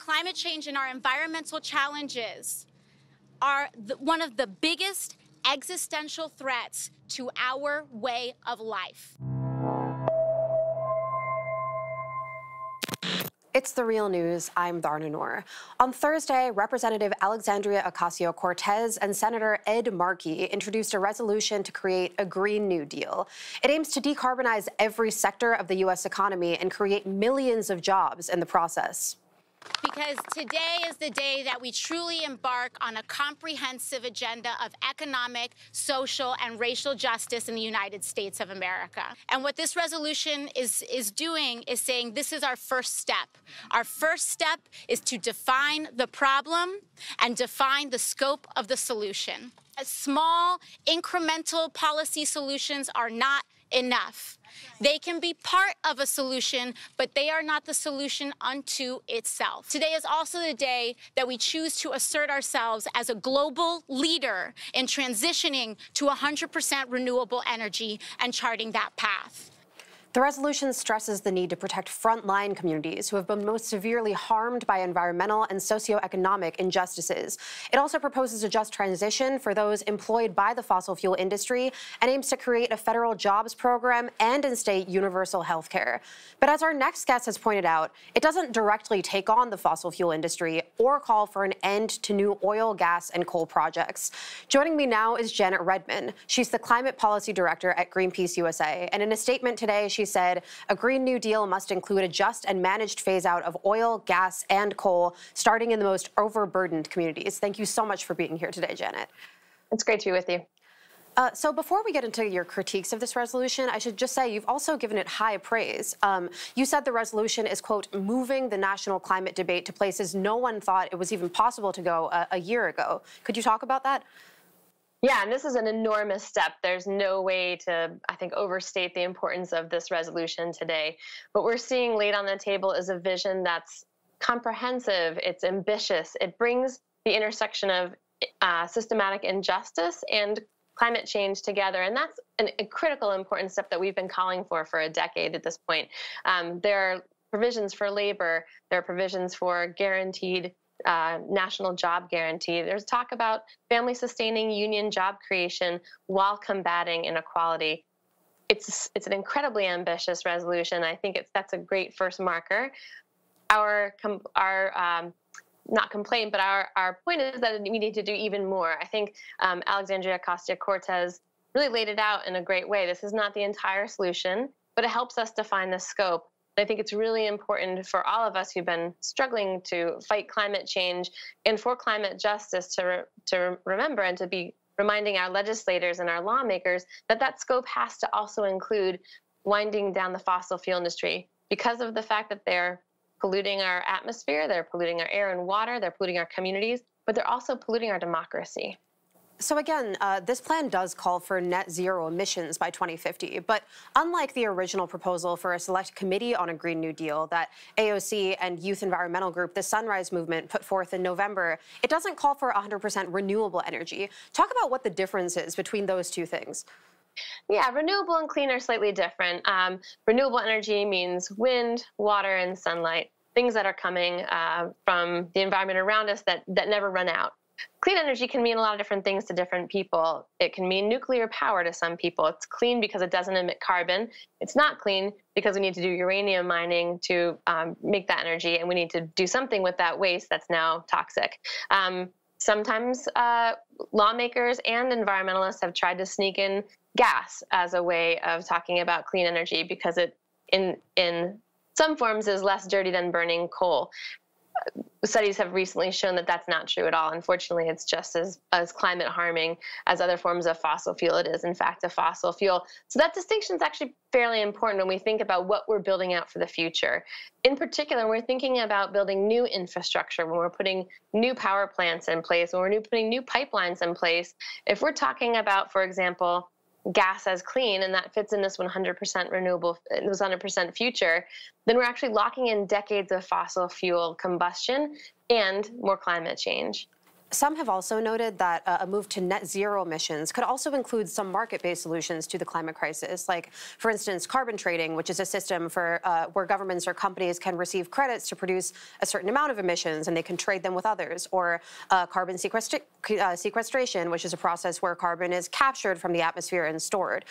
climate change and our environmental challenges are one of the biggest existential threats to our way of life. It's The Real News. I'm Varna Noor. On Thursday, Representative Alexandria Ocasio-Cortez and Senator Ed Markey introduced a resolution to create a Green New Deal. It aims to decarbonize every sector of the U.S. economy and create millions of jobs in the process. Because today is the day that we truly embark on a comprehensive agenda of economic, social, and racial justice in the United States of America. And what this resolution is doing is saying this is our first step. Our first step is to define the problem and define the scope of the solution. Small, incremental policy solutions are not enough. They can be part of a solution, but they are not the solution unto itself. Today is also the day that we choose to assert ourselves as a global leader in transitioning to 100% renewable energy and charting that path. The resolution stresses the need to protect frontline communities who have been most severely harmed by environmental and socioeconomic injustices. It also proposes a just transition for those employed by the fossil fuel industry and aims to create a federal jobs program and instate universal health care. But as our next guest has pointed out, it doesn't directly take on the fossil fuel industry or call for an end to new oil, gas, and coal projects. Joining me now is Janet Redman. She's the Climate Policy Director at Greenpeace USA. And in a statement today, she said a Green New Deal must include a just and managed phase out of oil, gas, and coal, starting in the most overburdened communities. Thank you so much for being here today, Janet. It's great to be with you. So before we get into your critiques of this resolution, I should just say you've also given it high praise. You said the resolution is, quote, moving the national climate debate to places no one thought it was even possible to go a year ago. Could you talk about that? Yeah, and this is an enormous step. There's no way to, I think, overstate the importance of this resolution today. What we're seeing laid on the table is a vision that's comprehensive, it's ambitious, it brings the intersection of systematic injustice and climate change together, and that's a critical, important step that we've been calling for a decade at this point. There are provisions for labor, there are provisions for guaranteed national job guarantee. There's talk about family-sustaining union job creation while combating inequality. It's an incredibly ambitious resolution. I think that's a great first marker. Our not complaint, but our point is that we need to do even more. I think Alexandria Ocasio-Cortez really laid it out in a great way. This is not the entire solution, but it helps us define the scope. I think it's really important for all of us who've been struggling to fight climate change and for climate justice to remember and to be reminding our legislators and our lawmakers that that scope has to also include winding down the fossil fuel industry because of the fact that they're polluting our atmosphere, they're polluting our air and water, they're polluting our communities, but they're also polluting our democracy. So again, this plan does call for net zero emissions by 2050, but unlike the original proposal for a select committee on a Green New Deal that AOC and youth environmental group the Sunrise Movement put forth in November, it doesn't call for 100% renewable energy. Talk about what the difference is between those two things. Yeah, renewable and clean are slightly different. Renewable energy means wind, water, and sunlight, things that are coming from the environment around us that never run out. Clean energy can mean a lot of different things to different people. It can mean nuclear power to some people. It's clean because it doesn't emit carbon. It's not clean because we need to do uranium mining to make that energy, and we need to do something with that waste that's now toxic. Sometimes lawmakers and environmentalists have tried to sneak in gas as a way of talking about clean energy because it, in some forms, is less dirty than burning coal. Studies have recently shown that that's not true at all. Unfortunately, it's just as climate harming as other forms of fossil fuel. It is, in fact, a fossil fuel. So that distinction is actually fairly important when we think about what we're building out for the future. In particular, when we're thinking about building new infrastructure, when we're putting new power plants in place, when we're putting new pipelines in place. If we're talking about, for example, gas as clean, and that fits in this 100% renewable, this 100% future, then we're actually locking in decades of fossil fuel combustion and more climate change. Some have also noted that a move to net zero emissions could also include some market-based solutions to the climate crisis, like, for instance, carbon trading, which is a system for where governments or companies can receive credits to produce a certain amount of emissions, and they can trade them with others, or carbon sequestration, which is a process where carbon is captured from the atmosphere and stored.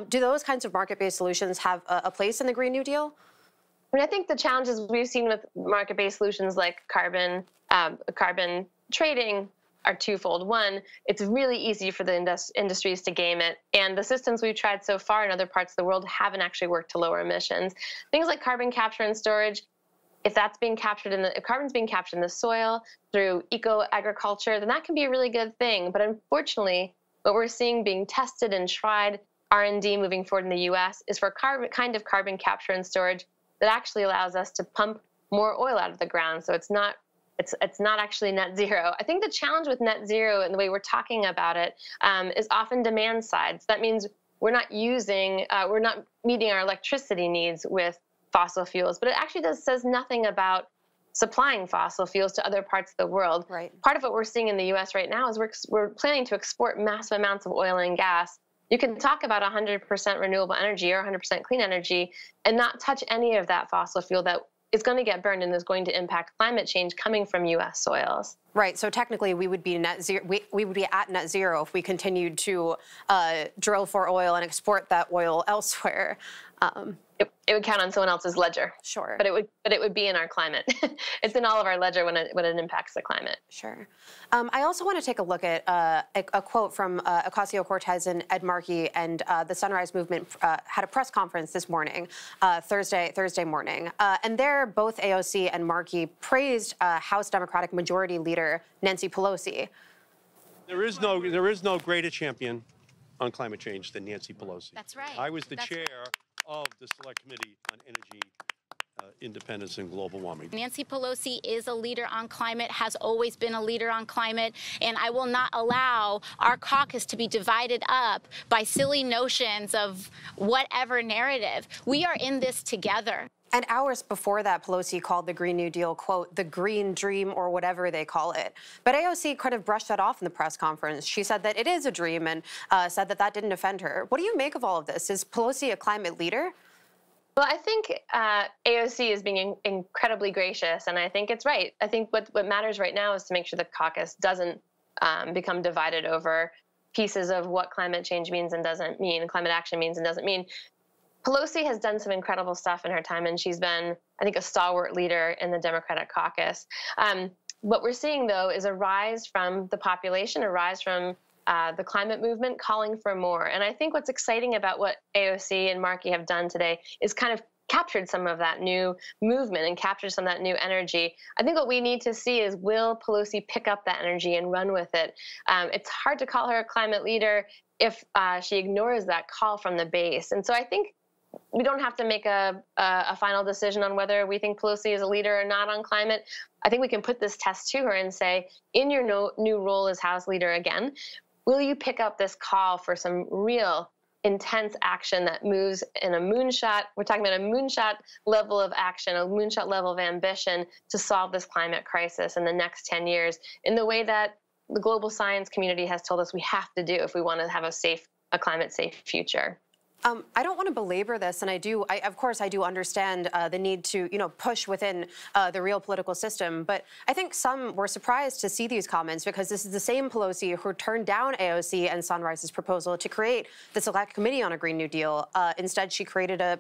Do those kinds of market-based solutions have a place in the Green New Deal? I mean, I think the challenges we've seen with market-based solutions like carbon trading are twofold. One, it's really easy for the industries to game it, and the systems we've tried so far in other parts of the world haven't actually worked to lower emissions. Things like carbon capture and storage, if carbon's being captured in the soil through eco-agriculture, then that can be a really good thing. But unfortunately, what we're seeing being tested and tried, R&D moving forward in the U.S., is for kind of carbon capture and storage that actually allows us to pump more oil out of the ground. So it's not actually net zero. I think the challenge with net zero and the way we're talking about it is often demand side. So that means we're not meeting our electricity needs with fossil fuels, but it actually says nothing about supplying fossil fuels to other parts of the world. Right. Part of what we're seeing in the U.S. right now is we're planning to export massive amounts of oil and gas. You can talk about 100% renewable energy or 100% clean energy and not touch any of that fossil fuel that is going to get burned and is going to impact climate change coming from U.S. soils. Right. So technically, we would be net zero. We would be at net zero if we continued to drill for oil and export that oil elsewhere. It would count on someone else's ledger. Sure. But it would be in our climate. It's in all of our ledger when it impacts the climate. Sure. I also want to take a look at a quote from Ocasio-Cortez and Markey, and the Sunrise Movement had a press conference this morning, Thursday morning, and there both AOC and Markey praised House Democratic Majority Leader Nancy Pelosi. There is no greater champion on climate change than Nancy Pelosi. That's right. I was the chair of the Select Committee on Energy Independence and Global Warming. Nancy Pelosi is a leader on climate, has always been a leader on climate, and I will not allow our caucus to be divided up by silly notions of whatever narrative. We are in this together. And hours before that, Pelosi called the Green New Deal, quote, the green dream, or whatever they call it. But AOC kind of brushed that off in the press conference. She said that it is a dream and said that that didn't offend her. What do you make of all of this? Is Pelosi a climate leader? Well, I think AOC is being incredibly gracious, and I think it's right. I think what matters right now is to make sure the caucus doesn't become divided over pieces of what climate change means and doesn't mean, climate action means and doesn't mean. Pelosi has done some incredible stuff in her time, and she's been, I think, a stalwart leader in the Democratic caucus. What we're seeing, though, is a rise from the population, a rise from the climate movement calling for more. And I think what's exciting about what AOC and Markey have done today is kind of captured some of that new movement and captured some of that new energy. I think what we need to see is, will Pelosi pick up that energy and run with it? It's hard to call her a climate leader if she ignores that call from the base. And so I think we don't have to make a final decision on whether we think Pelosi is a leader or not on climate. I think we can put this test to her and say, in your new role as House Leader again, will you pick up this call for some real intense action that moves in a moonshot? We're talking about a moonshot level of action, a moonshot level of ambition to solve this climate crisis in the next 10 years in the way that the global science community has told us we have to do if we want to have a climate-safe future. I don't want to belabor this, and of course, I do understand the need to, push within the real political system. But I think some were surprised to see these comments because this is the same Pelosi who turned down AOC and Sunrise's proposal to create the Select Committee on a Green New Deal. Instead, she created a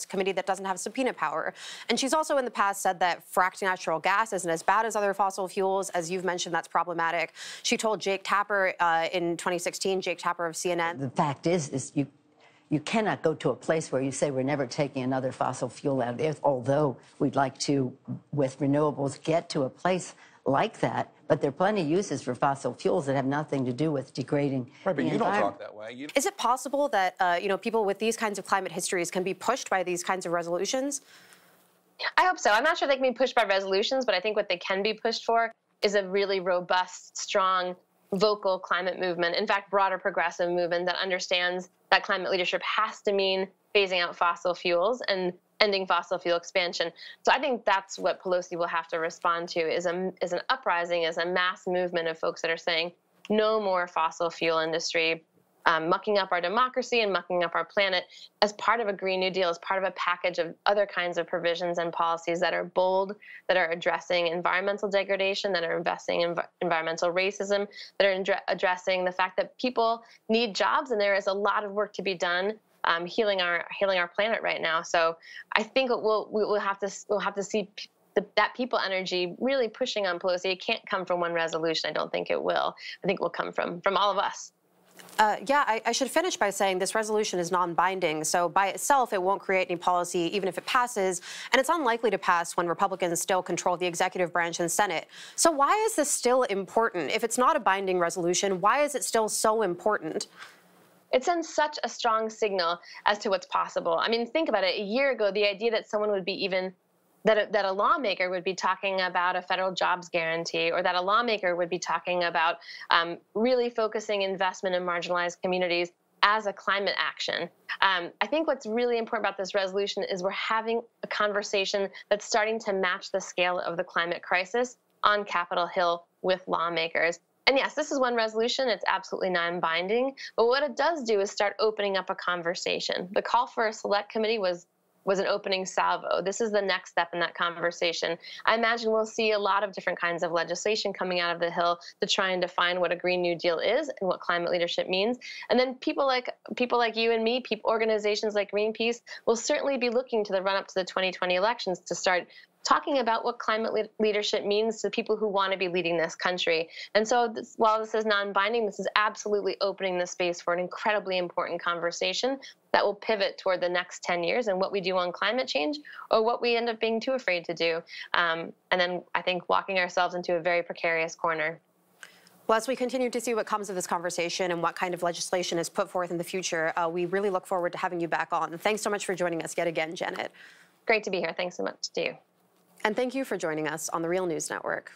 committee that doesn't have subpoena power. And she's also in the past said that fracked natural gas isn't as bad as other fossil fuels. As you've mentioned, that's problematic. She told Jake Tapper in 2016, Jake Tapper of CNN. The fact is you cannot go to a place where you say we're never taking another fossil fuel out of the earth, although we'd like to, with renewables, get to a place like that. But there are plenty of uses for fossil fuels that have nothing to do with degrading right, but the you don't environment. talk that way. Is it possible that people with these kinds of climate histories can be pushed by these kinds of resolutions? I hope so. I'm not sure they can be pushed by resolutions, but I think what they can be pushed for is a really robust, strong, vocal climate movement, in fact, broader progressive movement that understands that climate leadership has to mean phasing out fossil fuels and ending fossil fuel expansion. So I think that's what Pelosi will have to respond to is an uprising, is a mass movement of folks that are saying no more fossil fuel industry, mucking up our democracy and mucking up our planet as part of a Green New Deal, as part of a package of other kinds of provisions and policies that are bold, that are addressing environmental degradation, that are investing in environmental racism, that are addressing the fact that people need jobs, and there is a lot of work to be done healing our planet right now. So I think we'll have to see that people energy really pushing on Pelosi. It can't come from one resolution. I don't think it will. I think it will come from all of us. I should finish by saying this resolution is non-binding, so by itself it won't create any policy even if it passes, and it's unlikely to pass when Republicans still control the executive branch and Senate. So why is this still important? If it's not a binding resolution, why is it still so important? It sends such a strong signal as to what's possible. I mean, think about it. A year ago, the idea that someone would be even that a lawmaker would be talking about a federal jobs guarantee, or that a lawmaker would be talking about really focusing investment in marginalized communities as a climate action. I think what's really important about this resolution is we're having a conversation that's starting to match the scale of the climate crisis on Capitol Hill with lawmakers. And yes, this is one resolution. It's absolutely non-binding. But what it does do is start opening up a conversation. The call for a select committee was an opening salvo. This is the next step in that conversation. I imagine we'll see a lot of different kinds of legislation coming out of the Hill to try and define what a Green New Deal is and what climate leadership means. And then people like you and me, organizations like Greenpeace, will certainly be looking to the run-up to the 2020 elections to start talking about what climate leadership means to people who want to be leading this country. And so while this is non-binding, this is absolutely opening the space for an incredibly important conversation that will pivot toward the next 10 years and what we do on climate change, or what we end up being too afraid to do. And then I think walking ourselves into a very precarious corner. Well, as we continue to see what comes of this conversation and what kind of legislation is put forth in the future, we really look forward to having you back on. Thanks so much for joining us yet again, Janet. Great to be here. Thanks so much to you. And thank you for joining us on the Real News Network.